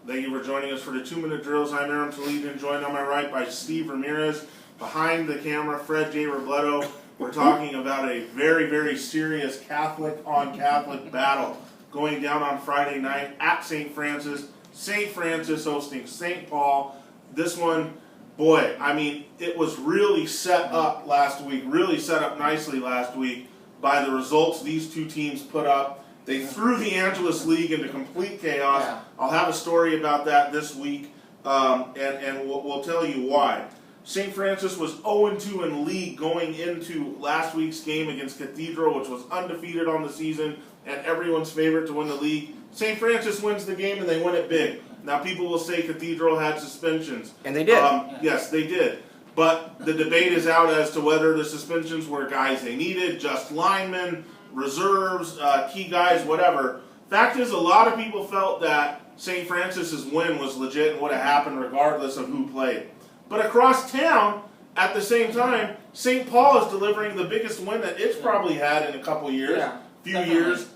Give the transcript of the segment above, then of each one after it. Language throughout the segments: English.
Thank you for joining us for the 2-minute drills. I'm Aaron Toledo, joined on my right by Steve Ramirez. Behind the camera, Fred J. Robledo. We're talking about a very, very serious Catholic-on-Catholic battle going down on Friday night at St. Francis. St. Francis hosting St. Paul. This one, boy, I mean, it was really set up last week, really set up nicely last week by the results these two teams put up. They threw the Angeles League into complete chaos. Yeah. I'll have a story about that this week, and we'll tell you why. St. Francis was 0-2 in league going into last week's game against Cathedral, which was undefeated on the season and everyone's favorite to win the league. St. Francis wins the game and they win it big. Now people will say Cathedral had suspensions. And they did. Yes, they did. But the debate is out as to whether the suspensions were guys they needed, just linemen, reserves, key guys, whatever. Fact is, a lot of people felt that St. Francis's win was legit and would have happened regardless of who played. But across town, at the same time, St. Paul is delivering the biggest win that it's probably had in a couple years, years,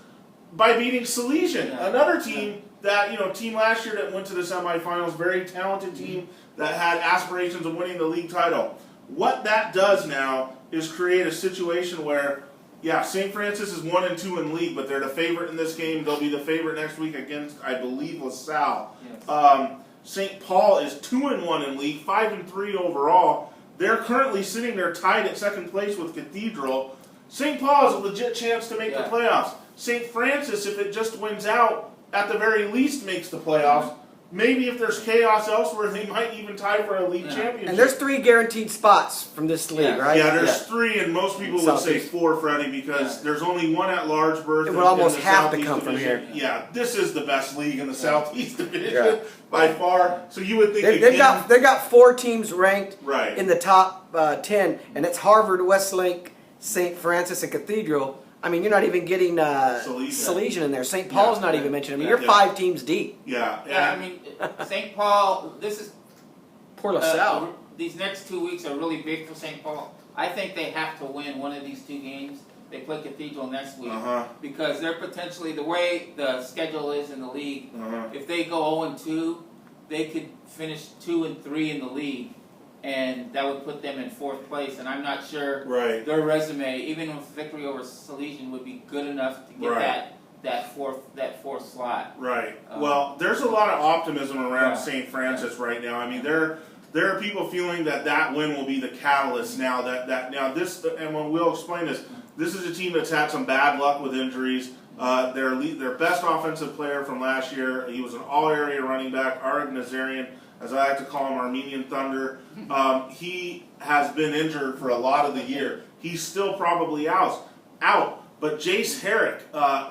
by beating Salesian, another team that, team last year that went to the semifinals, very talented team that had aspirations of winning the league title. What that does now is create a situation where, St. Francis is 1-2 in league, but they're the favorite in this game. They'll be the favorite next week against, I believe, LaSalle. Yes. St. Paul is 2-1 in league, 5-3 overall. They're currently sitting there tied at second place with Cathedral. St. Paul has a legit chance to make the playoffs. St. Francis, if it just wins out, at the very least makes the playoffs. Maybe if there's chaos elsewhere, they might even tie for a league championship. And there's 3 guaranteed spots from this league, right? Yeah, there's 3, and most people would say 4, Freddie, because there's only one at-large berth. It would almost in the have to Southeast come from Division. here. Yeah, this is the best league in the Southeast Division by far. So you would think they've got 4 teams ranked right in the top 10, and it's Harvard, Westlake, St. Francis, and Cathedral. I mean, you're not even getting Salesian in there. St. Paul's not even mentioned. I mean, you're 5 teams deep. Yeah, I mean, St. Paul, this is... Poor LaSalle. These next 2 weeks are really big for St. Paul. I think they have to win one of these 2 games. They play Cathedral next week. Because they're potentially, the way the schedule is in the league, if they go 0-2, they could finish 2-3 in the league. And that would put them in 4th place, and I'm not sure their resume, even with victory over Salesian, would be good enough to get that fourth slot. Right. Well, there's a lot of optimism around St. Francis right now. I mean, there are people feeling that win will be the catalyst now. And when we'll explain this, this is a team that's had some bad luck with injuries. Their best offensive player from last year, he was an all-area running back, Arig Nazarian, as I like to call him, Armenian Thunder. He has been injured for a lot of the year. He's still probably out. But Jace Herrick,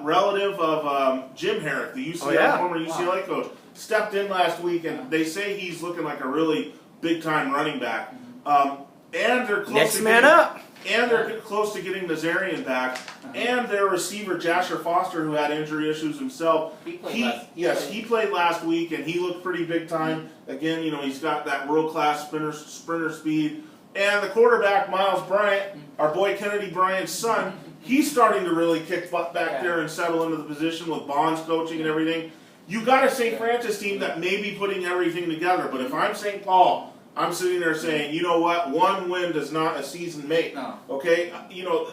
relative of Jim Herrick, the former UCLA coach, stepped in last week, and they say he's looking like a really big-time running back. And they're close Next man up. And they're close to getting Nazarian back. And their receiver, Jasher Foster, who had injury issues himself. He played last week, and he looked pretty big time. Again, he's got that world-class sprinter speed. And the quarterback, Miles Bryant, our boy Kennedy Bryant's son, he's starting to really kick butt back there and settle into the position with Bonds coaching and everything. You got a St. Francis team that may be putting everything together. But if I'm St. Paul, I'm sitting there saying, you know what? One win does not a season make. Okay?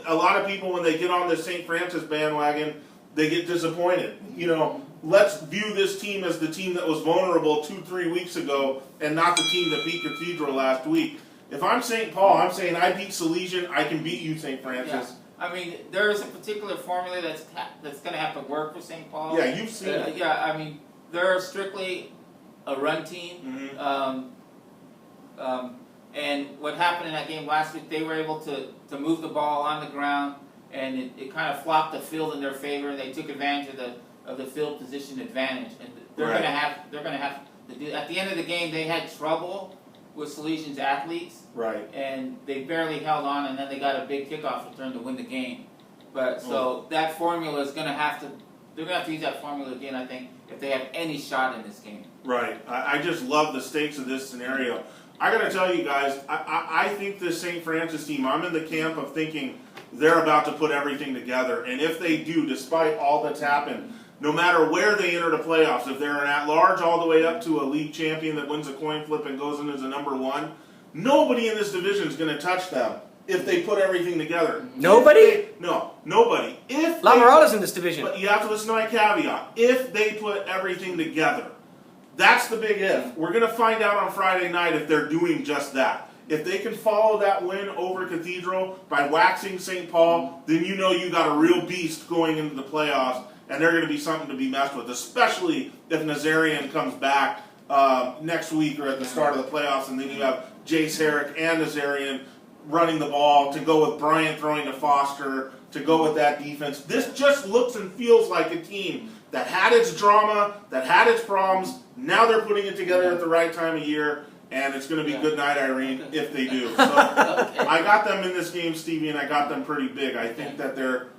A lot of people, when they get on this St. Francis bandwagon, they get disappointed. Let's view this team as the team that was vulnerable 2-3 weeks ago and not the team that beat Cathedral last week. If I'm St. Paul, I'm saying I beat Salesian, I can beat you, St. Francis. Yeah. I mean, there is a particular formula that's going to have to work for St. Paul. Yeah, you've seen it. Yeah, I mean, they're strictly a run team. And what happened in that game last week, they were able to move the ball on the ground, and it kind of flopped the field in their favor, and they took advantage of the field position advantage. And they're going to have to do. At the end of the game, they had trouble with Salesian's athletes, and they barely held on, and then they got a big kickoff return to win the game. But so that formula is going to have to. They're going to have to use that formula again, I think, if they have any shot in this game. Right. I just love the stakes of this scenario. I got to tell you guys, I think this St. Francis team, I'm in the camp of thinking they're about to put everything together. And if they do, despite all that's happened, no matter where they enter the playoffs, if they're an at-large all the way up to a league champion that wins a coin flip and goes in as a number one, nobody in this division is going to touch them if they put everything together. Nobody? No, nobody. If Lamorada's in this division. But you have to listen to my caveat. If they put everything together, that's the big if. We're going to find out on Friday night if they're doing just that. If they can follow that win over Cathedral by waxing St. Paul, then you know you got a real beast going into the playoffs, and they're going to be something to be messed with, especially if Nazarian comes back next week or at the start of the playoffs, and then you have Jace Herrick and Nazarian running the ball to go with Bryant throwing to Foster, to go with that defense. This just looks and feels like a team that had its drama, that had its problems. Now they're putting it together at the right time of year. And it's going to be good night, Irene, if they do. So I got them in this game, Stevie, and I got them pretty big. I think that they're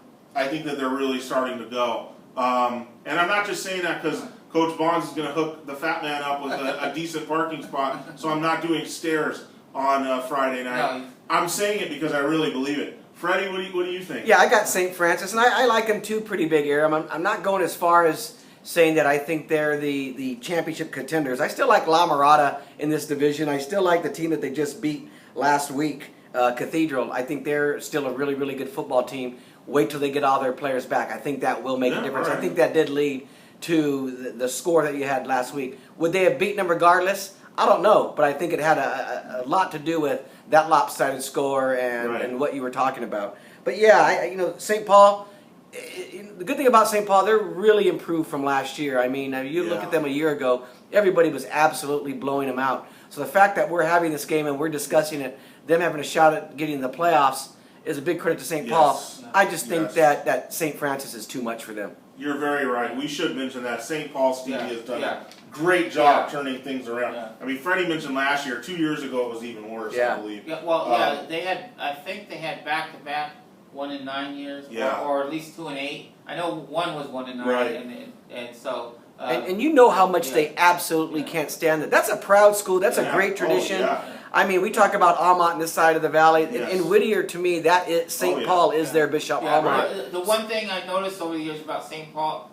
really starting to go. And I'm not just saying that because Coach Bonds is going to hook the fat man up with a decent parking spot, so I'm not doing stairs on Friday night. No. I'm saying it because I really believe it. Freddie, what do you think? Yeah, I got St. Francis, and I like them too pretty big here. I'm not going as far as saying that I think they're the championship contenders. I still like La Mirada in this division. I still like the team that they just beat last week, Cathedral. I think they're still a really, really good football team. Wait till they get all their players back. I think that will make a difference. Right. I think that did lead to the score that you had last week. Would they have beaten them regardless? I don't know, but I think it had a lot to do with that lopsided score and what you were talking about. But yeah, St. Paul, the good thing about St. Paul, they're really improved from last year. I mean, you look at them a year ago, everybody was absolutely blowing them out. So the fact that we're having this game and we're discussing it, them having a shot at getting the playoffs, is a big credit to St. Paul. I just think that St. Francis is too much for them. You're very right. We should mention that St. Paul, Stevie, has done a great job turning things around. Yeah. I mean, Freddie mentioned last year. 2 years ago, it was even worse, I believe. Yeah, they had. I think they had back-to-back 1 in 9 years, or at least 2 in 8. I know one was 1 in 9, and so. And you know how much they absolutely can't stand it. That's a proud school. That's a great tradition. I mean, we talk about Almont in this side of the valley. In Whittier, to me, that is St. Paul is their Bishop Almont. The one thing I noticed over the years about St. Paul,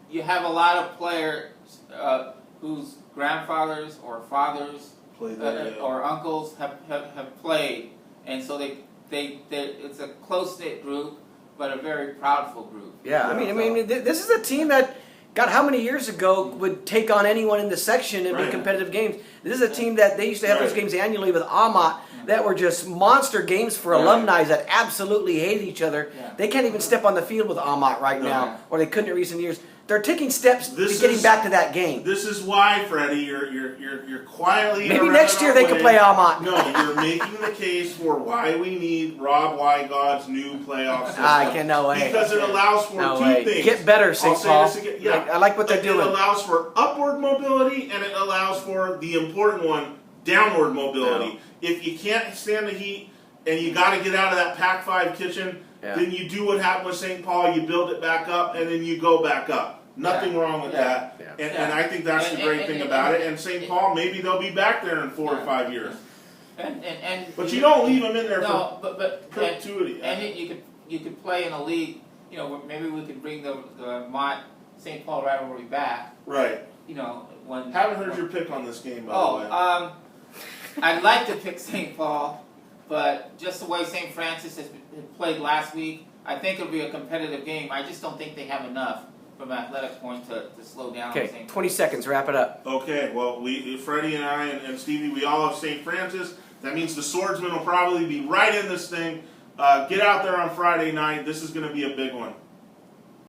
you have a lot of players whose grandfathers or fathers or uncles have played, and so it's a close-knit group, but a very proudful group. Yeah, I mean, this is a team that, God, how many years ago would take on anyone in the section and be competitive games? This is a team that they used to have those games annually with Amat that were just monster games for alumni that absolutely hated each other. Yeah. They can't even step on the field with Amat right now, or they couldn't in recent years. They're taking steps to getting back to that game. This is why, Freddie, you're quietly. Maybe next year they can play Amat. No, you're making the case for why we need Rob Wygod's new playoff system. I cannot wait. Because it allows for two things. Get better, St. Paul. I like what they're doing. It allows for upward mobility, and it allows for the important one, downward mobility. If you can't stand the heat and you got to get out of that Pac-5 kitchen, then you do what happened with St. Paul. You build it back up, and then you go back up. Nothing wrong with that. Yeah. And I think that's the great thing about it. And St. Paul, maybe they'll be back there in 4 or 5 years. But you don't leave them in there for perpetuity. And you could play in a league. Maybe we could bring the Mott St. Paul rivalry back. Right. When haven't heard your pick on this game, by the way. I'd like to pick St. Paul, but just the way St. Francis has played last week, I think it'll be a competitive game. I just don't think they have enough from athletic point to slow down. Okay, 20 seconds, wrap it up. Okay, well, Freddie and I and Stevie, we all have St. Francis. That means the Swordsman will probably be right in this thing. Get out there on Friday night. This is going to be a big one.